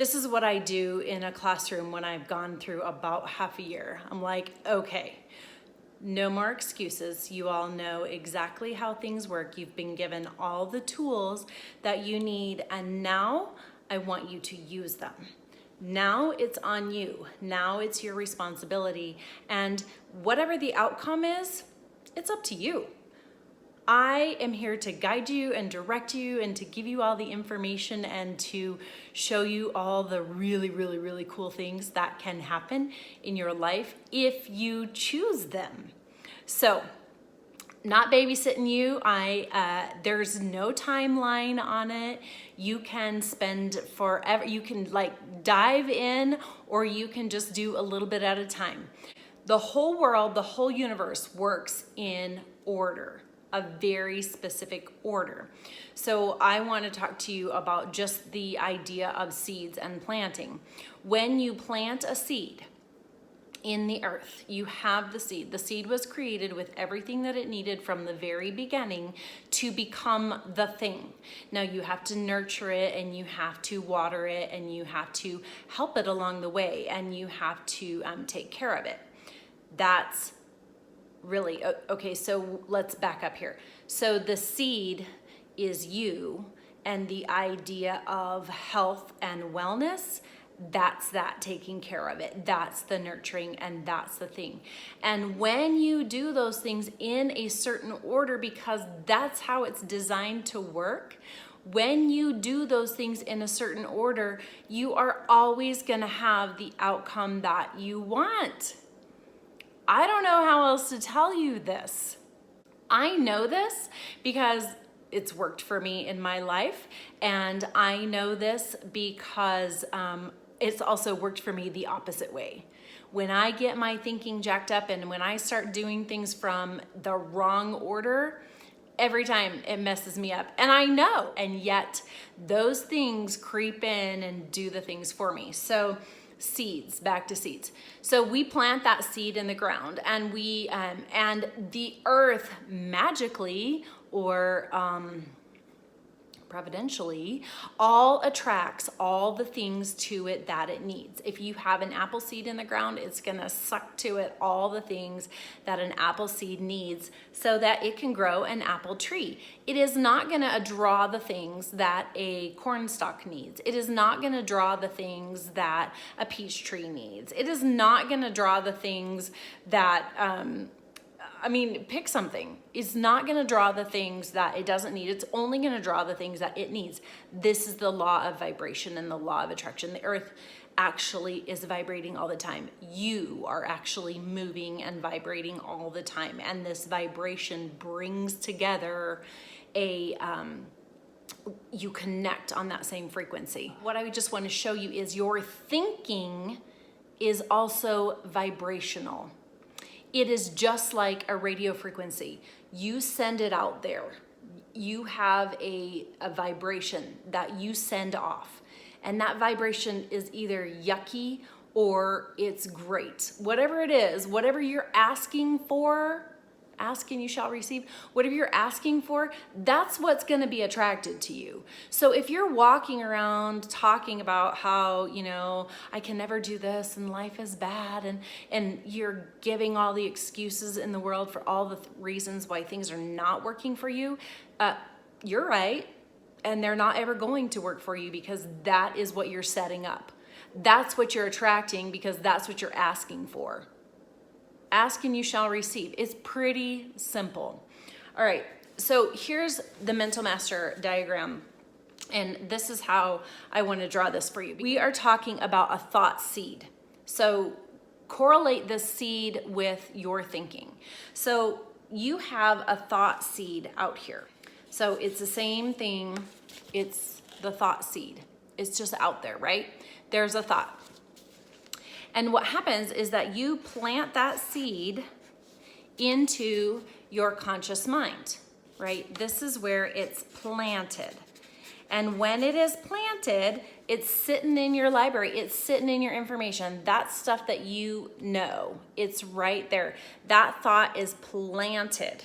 This is what I do in a classroom when I've gone through about half a year. I'm like, okay, no more excuses. You all know exactly how things work. You've been given all the tools that you need, and now I want you to use them. Now it's on you. Now it's your responsibility. And whatever the outcome is, it's up to you. I am here to guide you and direct you and to give you all the information and to show you all the really, really, really cool things that can happen in your life if you choose them. So, not babysitting you. There's no timeline on it. You can spend forever. You can like dive in, or you can just do a little bit at a time. The whole world, the whole universe works in order, a very specific order. So I want to talk to you about just the idea of seeds and planting. When you plant a seed in the earth, you have the seed. The seed was created with everything that it needed from the very beginning to become the thing. Now you have to nurture it, and you have to water it, and you have to help it along the way, and you have to take care of it. That's really, okay, so let's back up here. So the seed is you, and the idea of health and wellness, that's that taking care of it. That's the nurturing, and that's the thing. And when you do those things in a certain order, because that's how it's designed to work, when you do those things in a certain order, you are always going to have the outcome that you want. I don't know how else to tell you this. I know this because it's worked for me in my life, and I know this because it's also worked for me the opposite way. When I get my thinking jacked up and when I start doing things from the wrong order, every time it messes me up. And I know, and yet those things creep in and do the things for me. So seeds, back to seeds. So we plant that seed in the ground, and and the earth magically or providentially all attracts all the things to it that it needs. If you have an apple seed in the ground, it's gonna suck to it all the things that an apple seed needs so that it can grow an apple tree. It is not gonna draw the things that a corn stalk needs. It is not gonna draw the things that a peach tree needs. It is not gonna draw the things that pick something. It's not going to draw the things that it doesn't need. It's only going to draw the things that it needs. This is the law of vibration and the law of attraction. The earth actually is vibrating all the time. You are actually moving and vibrating all the time. And this vibration brings together you connect on that same frequency. What I just want to show you is your thinking is also vibrational. It is just like a radio frequency. You send it out there. You have a vibration that you send off. And that vibration is either yucky or it's great. Whatever it is, whatever you're asking for, ask and you shall receive. Whatever you're asking for, that's what's going to be attracted to you. So if you're walking around talking about how, I can never do this and life is bad, and you're giving all the excuses in the world for all the reasons why things are not working for you, you're right. And they're not ever going to work for you because that is what you're setting up. That's what you're attracting because that's what you're asking for. Ask and you shall receive. It's pretty simple. All right, so here's the mental master diagram. And this is how I want to draw this for you. We are talking about a thought seed. So correlate this seed with your thinking. So you have a thought seed out here. So it's the same thing. It's the thought seed. It's just out there, right? There's a thought. And what happens is that you plant that seed into your conscious mind, right? This is where it's planted. And when it is planted, it's sitting in your library. It's sitting in your information. That's stuff that you know. It's right there. That thought is planted.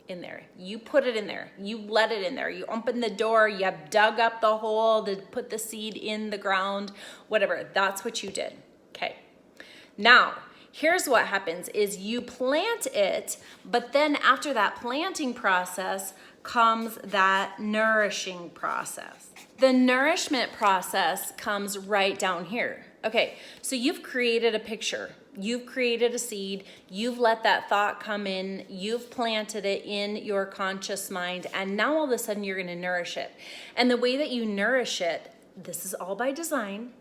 in there. You put it in there. You let it in there. You open the door, you dug up the hole to put the seed in the ground, whatever. That's what you did. Okay. Now, here's what happens is you plant it, but then after that planting process comes that nourishing process. The nourishment process comes right down here. Okay, so you've created a picture. You've created a seed, you've let that thought come in, you've planted it in your conscious mind, and now all of a sudden you're gonna nourish it. And the way that you nourish it, this is all by design.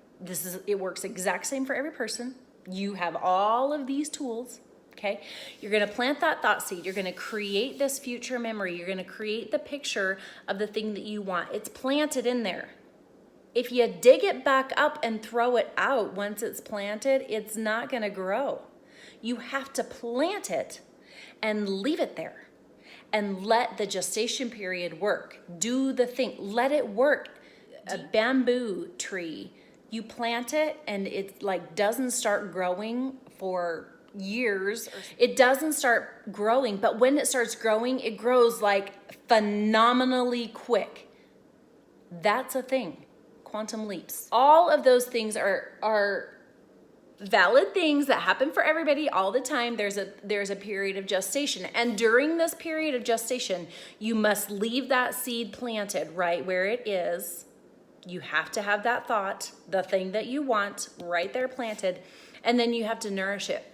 It works exact same for every person. You have all of these tools, okay? You're gonna plant that thought seed, you're gonna create this future memory, you're gonna create the picture of the thing that you want. It's planted in there. If you dig it back up and throw it out once it's planted, it's not gonna grow. You have to plant it and leave it there and let the gestation period work. Do the thing, let it work. A bamboo tree, you plant it and it like doesn't start growing for years. It doesn't start growing, but when it starts growing, it grows like phenomenally quick. That's a thing. Quantum leaps. All of those things are valid things that happen for everybody all the time. There's a period of gestation, and during this period of gestation, you must leave that seed planted right where it is. You have to have that thought, the thing that you want, right there planted, and then you have to nourish it.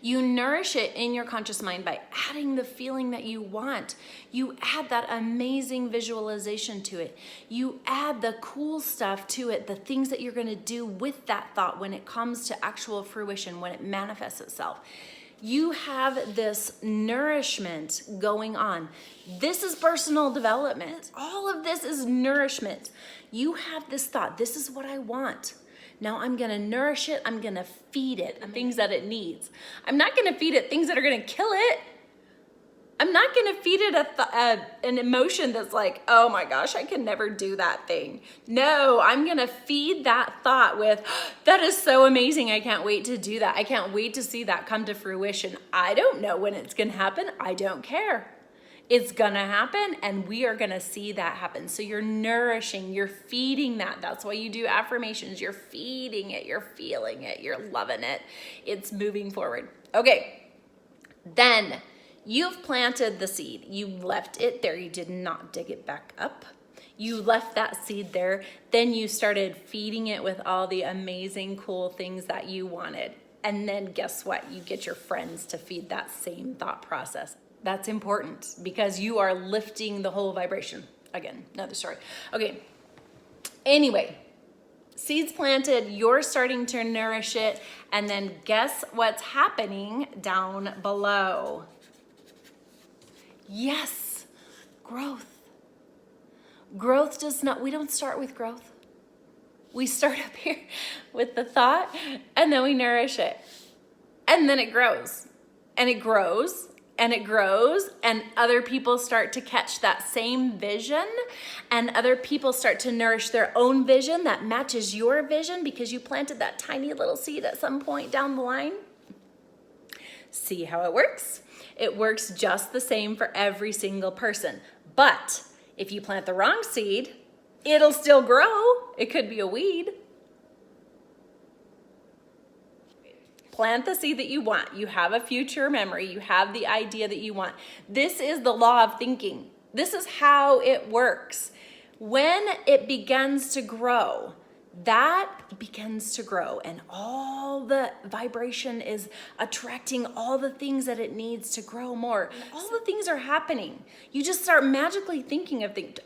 You nourish it in your conscious mind by adding the feeling that you want. You add that amazing visualization to it. You add the cool stuff to it, the things that you're gonna do with that thought when it comes to actual fruition, when it manifests itself. You have this nourishment going on. This is personal development. All of this is nourishment. You have this thought, this is what I want. Now I'm gonna nourish it, I'm gonna feed it the things that it needs. I'm not gonna feed it things that are gonna kill it. I'm not gonna feed it an emotion that's like, oh my gosh, I can never do that thing. No, I'm gonna feed that thought with, that is so amazing, I can't wait to do that. I can't wait to see that come to fruition. I don't know when it's gonna happen, I don't care. It's gonna happen and we are gonna see that happen. So you're nourishing, you're feeding that. That's why you do affirmations. You're feeding it, you're feeling it, you're loving it. It's moving forward. Okay, then you've planted the seed. You left it there. You did not dig it back up. You left that seed there. Then you started feeding it with all the amazing, cool things that you wanted. And then guess what? You get your friends to feed that same thought process. That's important because you are lifting the whole vibration. Again, another story. Okay, anyway, seeds planted, you're starting to nourish it, and then guess what's happening down below? Yes, growth. Growth does not, we don't start with growth. We start up here with the thought, and then we nourish it. And then it grows, and it grows, and it grows, and other people start to catch that same vision, and other people start to nourish their own vision that matches your vision because you planted that tiny little seed at some point down the line. See how it works? It works just the same for every single person. But if you plant the wrong seed, it'll still grow. It could be a weed. Plant the seed that you want. You have a future memory. You have the idea that you want. This is the law of thinking. This is how it works. When it begins to grow, that begins to grow, and all the vibration is attracting all the things that it needs to grow more. All the things are happening. You just start magically thinking of things.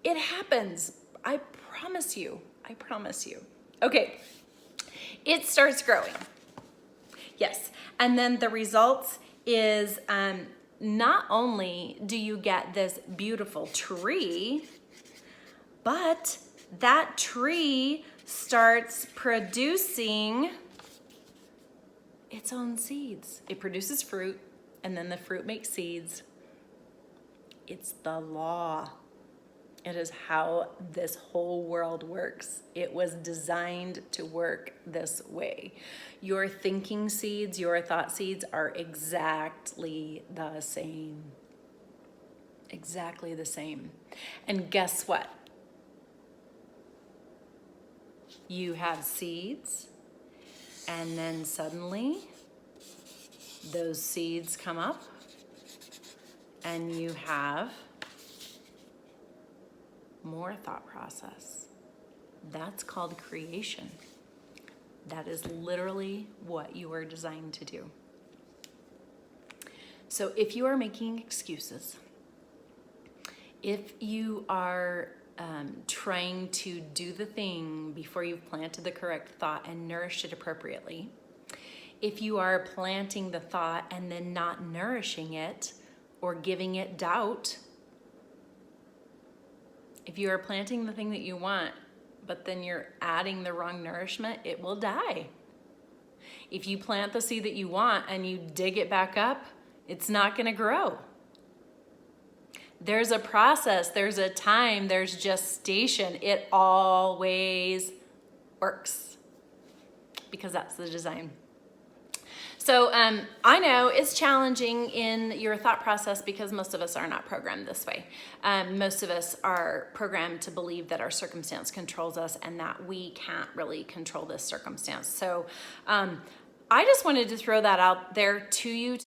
It happens. I promise you. I promise you. Okay. It starts growing. Yes, and then the results is not only do you get this beautiful tree, but that tree starts producing its own seeds. It produces fruit, and then the fruit makes seeds. It's the law. It is how this whole world works. It was designed to work this way. Your thinking seeds, your thought seeds are exactly the same. exactly the same. And guess what? You have seeds, and then suddenly those seeds come up, and you have more thought process. That's called creation. That is literally what you are designed to do. So if you are making excuses, if you are trying to do the thing before you've planted the correct thought and nourished it appropriately, if you are planting the thought and then not nourishing it or giving it doubt, if you are planting the thing that you want, but then you're adding the wrong nourishment, it will die. If you plant the seed that you want and you dig it back up, it's not going to grow. There's a process, there's a time, there's gestation. It always works because that's the design. So I know it's challenging in your thought process because most of us are not programmed this way. Most of us are programmed to believe that our circumstance controls us and that we can't really control this circumstance. So I just wanted to throw that out there to you.